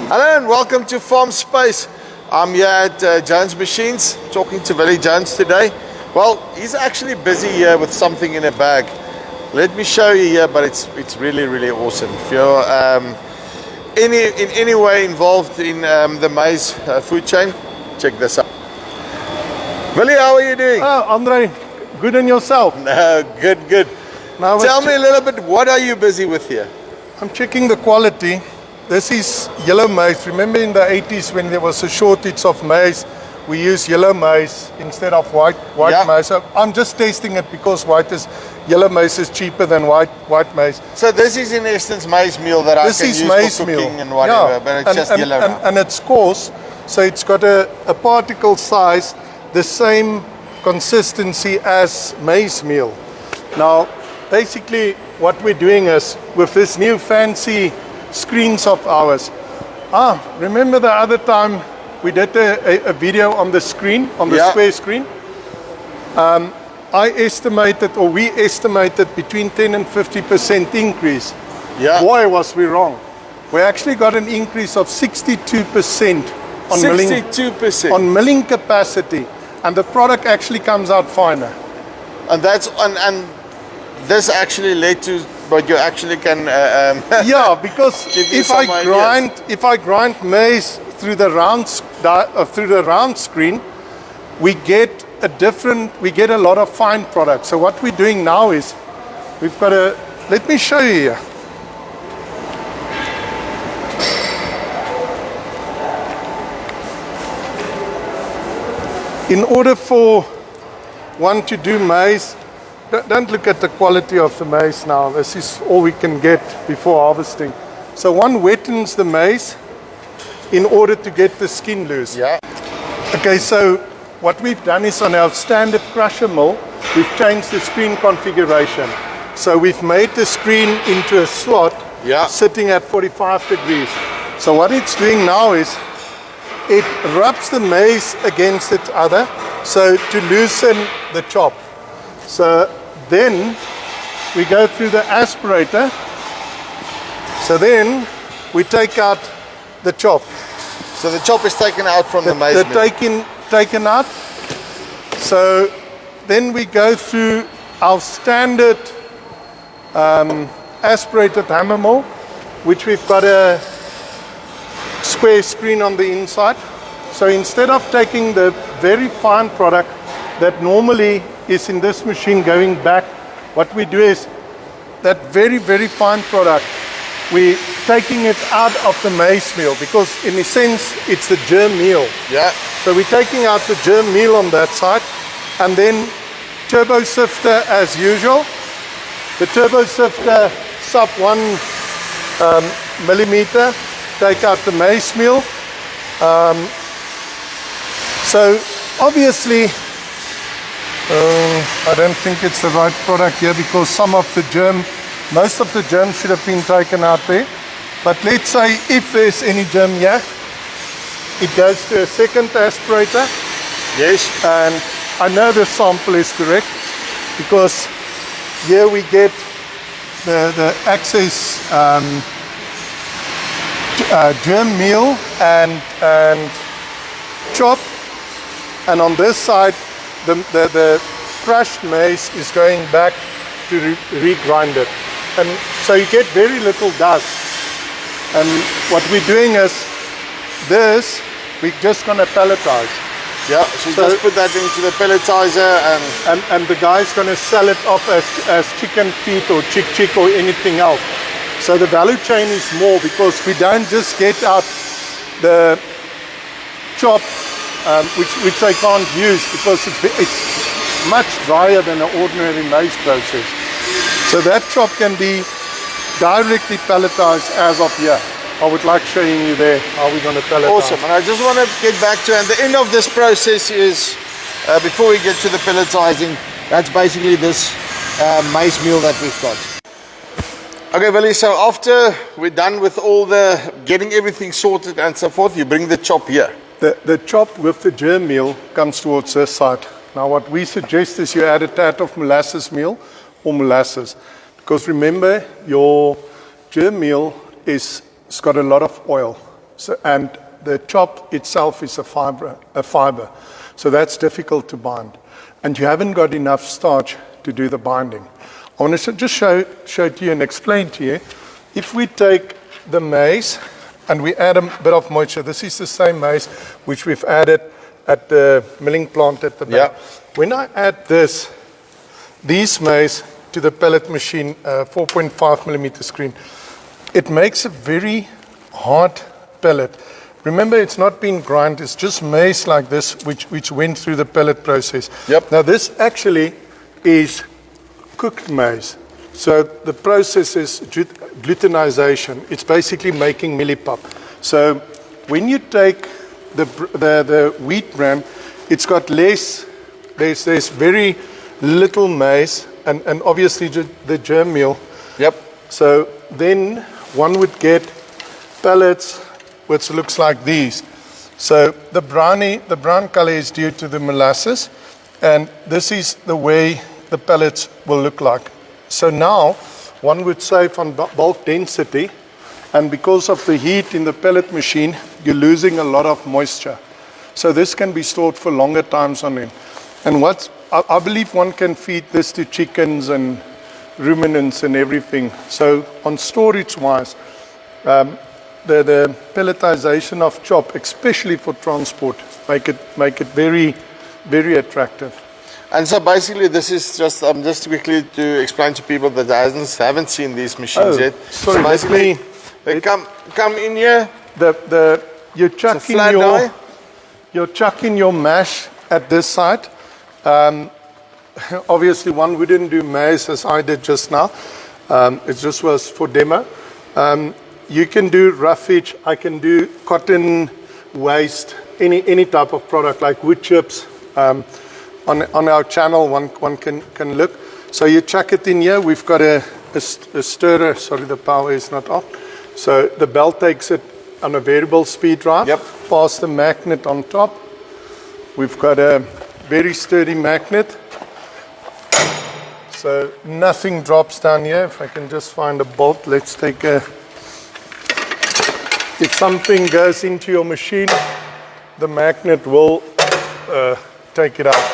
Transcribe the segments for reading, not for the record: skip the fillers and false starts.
Hello and welcome to Farm Space. I'm here at Jones Machines talking to Willie Jones today. Well, he's actually busy here with something in a bag. Let me show you here, but it's really awesome. If you're in any way involved in the maize food chain, check this out. Willie, how are you doing? Oh, Andre, good and yourself? No, good. Now tell me a little bit, what are you busy with here? I'm checking the quality. This is yellow maize. Remember in the 80s when there was a shortage of maize, we used yellow maize instead of white maize. So I'm just tasting it because yellow maize is cheaper than white maize. So this is in essence maize meal that I can use for cooking and whatever, but it's just yellow. And it's coarse, so it's got a particle size, the same consistency as maize meal. Now, basically what we're doing is, with this new fancy screens of ours. Remember the other time we did a video on the screen, on the square screen? We estimated between 10 and 50% increase. Yeah. Boy, was we wrong. We actually got an increase of 62% on 62% on milling capacity, and the product actually comes out finer. And that's and this actually led to, but you actually can yeah, because if I grind maize through the round screen, we get a lot of fine product. So what we're doing now is we've got let me show you here. In order for one to do maize, don't look at the quality of the maize now. This is all we can get before harvesting. So one wettens the maize in order to get the skin loose. Yeah. Okay, so what we've done is on our standard crusher mill, we've changed the screen configuration. So we've made the screen into a slot sitting at 45 degrees. So what it's doing now is it rubs the maize against each other so to loosen the chop. So then we go through the aspirator. So then we take out the chop. So the chop is taken out from the maize mill. Taken out. So then we go through our standard aspirated hammer mill, which we've got a square screen on the inside. So instead of taking the very fine product that normally is in this machine going back, what we do is that very fine product, we're taking it out of the maize meal, because in a sense it's the germ meal. Yeah. So we're taking out the germ meal on that side, and then turbo sifter as usual. The turbo sifter sub 1 millimeter, take out the maize meal. So obviously I don't think it's the right product here, because most of the germ should have been taken out there. But let's say if there's any germ here, it goes to a second aspirator. Yes. And I know the sample is correct, because here we get the excess germ meal and chop, and on this side the crushed maize is going back to regrind it, and so you get very little dust. And what we're doing is we're just going to pelletize. Yeah, so just put that into the pelletizer, and the guy's going to sell it off as chicken feet or chick or anything else. So the value chain is more, because we don't just get out the chop, which they can't use, because it's much drier than an ordinary maize process. So that chop can be directly pelletized as of here. I would like showing you there how we're going to pelletize. Awesome, and I just want to get back to, and the end of this process is, before we get to the pelletizing, that's basically this maize meal that we've got. Okay, Willie, so after we're done with all the getting everything sorted and so forth, you bring the chop here. The chop with the germ meal comes towards this side. Now what we suggest is you add a tad of molasses meal or molasses, because remember, your germ meal it's got a lot of oil. So, and the chop itself is a fiber. So that's difficult to bind. And you haven't got enough starch to do the binding. I want to just show to you and explain to you. If we take the maize and we add a bit of moisture, this is the same maize which we've added at the milling plant at the back. Yeah. When I add these maize to the pellet machine, 4.5 millimeter screen, it makes a very hard pellet. Remember, it's not been ground, it's just maize like this, which went through the pellet process. Yep. Now this actually is cooked maize. So the process is glutenization. It's basically making millipap. So when you take the wheat bran, it's got less, there's very little maize, and obviously the germ meal. Yep. So then one would get pellets which looks like these. So the brown color is due to the molasses, and this is the way the pellets will look like. So now one would save on bulk density, and because of the heat in the pellet machine, you're losing a lot of moisture. So this can be stored for longer times on end. And I believe one can feed this to chickens and ruminants and everything. So on storage wise, the pelletization of chop, especially for transport, make it very, very attractive. And so basically this is just quickly to explain to people that haven't seen these machines yet. Sorry, so basically they come in here. You're chucking your mash at this side. Obviously one wouldn't do maize as I did just now. It just was for demo. You can do roughage, I can do cotton waste, any type of product like wood chips. On our channel, one can look. So you chuck it in here. We've got a stirrer. Sorry, the power is not off. So the belt takes it on a variable speed drive. Yep. Pass the magnet on top. We've got a very sturdy magnet. So nothing drops down here. If I can just find a bolt, let's take a... If something goes into your machine, the magnet will take it out.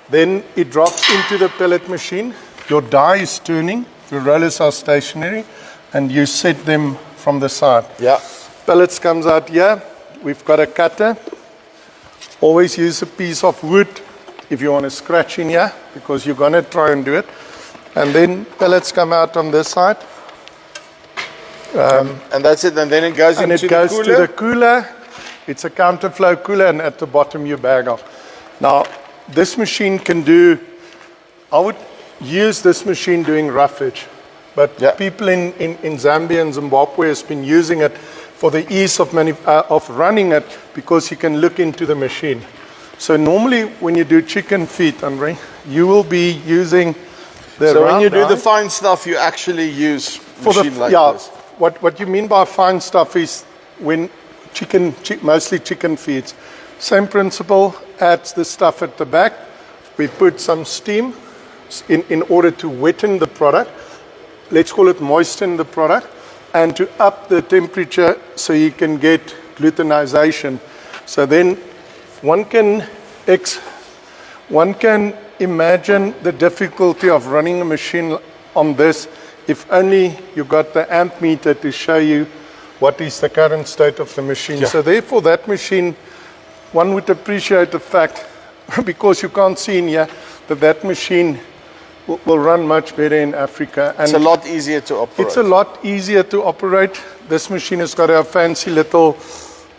Then it drops into the pellet machine. Your die is turning, the rollers are stationary, and you set them from the side. Yeah. Pellets comes out here. We've got a cutter. Always use a piece of wood if you want to scratch in here, because you're going to try and do it. And then pellets come out on this side. And that's it, and then it goes into the cooler. And it goes to the cooler. It's a counterflow cooler, and at the bottom you bag off. Now, this machine can do, I would use this machine doing roughage, but people in Zambia and Zimbabwe has been using it for the ease of running it, because you can look into the machine. So normally when you do chicken feet, Andre, you will be using the So when you do the fine stuff, you actually use machine like this. What you mean by fine stuff is when mostly chicken feeds. Same principle, adds the stuff at the back. We put some steam in order to wetten the product. Let's call it moisten the product, and to up the temperature so you can get glutenization. So then one can imagine the difficulty of running a machine on this if only you got the amp meter to show you what is the current state of the machine. Yeah. So therefore that machine, one would appreciate the fact, because you can't see in here, that machine will run much better in Africa. And it's a lot easier to operate. It's a lot easier to operate. This machine has got a fancy little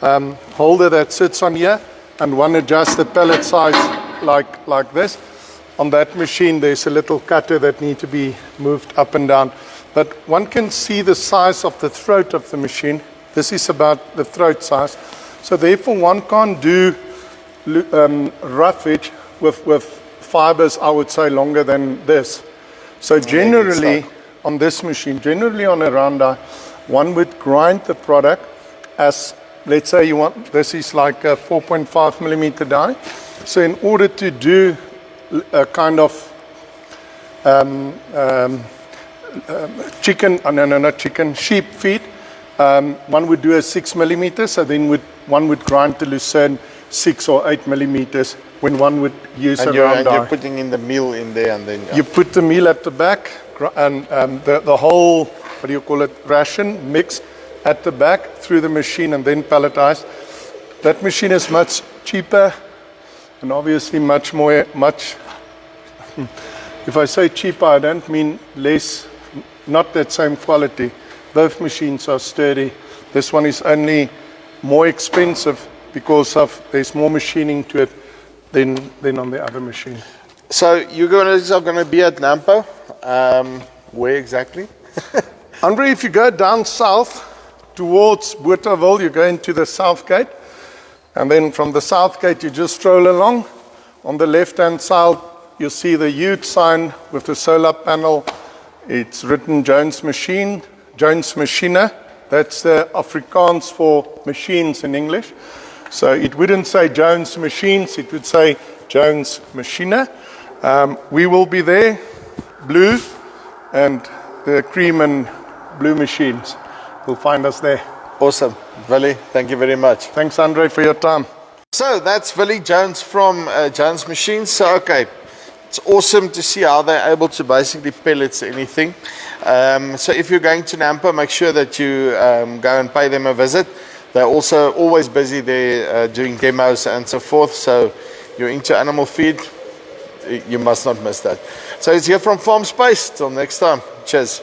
holder that sits on here, and one adjusts the pellet size like this. On that machine, there's a little cutter that needs to be moved up and down. But one can see the size of the throat of the machine. This is about the throat size. So therefore, one can't do roughage with fibers, I would say, longer than this. So generally, on this machine, generally on a round die, one would grind the product as, let's say you want, this is like a 4.5 millimeter die. So in order to do a kind of sheep feed, One would do a 6 millimeters, so then one would grind to lucerne 6 or 8 millimeters when one would use a round die. You're putting in the meal in there, and then you put the meal at the back, and the whole, what do you call it, ration mixed at the back through the machine and then pelletized. That machine is much cheaper and obviously much. If I say cheaper, I don't mean less, not that same quality. Both machines are sturdy. This one is only more expensive because there's more machining to it than on the other machine. So you guys are going to be at Nampo. Where exactly? Andre, if you go down south towards Bothaville, you go into the south gate. And then from the south gate, you just stroll along. On the left-hand side, you see the huge sign with the solar panel. It's written Jones Masjiene. That's the Afrikaans for machines in English. So it wouldn't say Jones Machines, it would say Jones Masjiene. We will be there, blue, and the cream and blue machines. You'll find us there. Awesome. Willie, thank you very much. Thanks, Andre, for your time. So that's Willie Jones from Jones Machines. So, okay, it's awesome to see how they're able to basically pellets anything. So if you're going to Nampo, make sure that you go and pay them a visit. They're also always busy there doing demos and so forth. So you're into animal feed, you must not miss that. So it's here from Farm Space. Till next time. Cheers.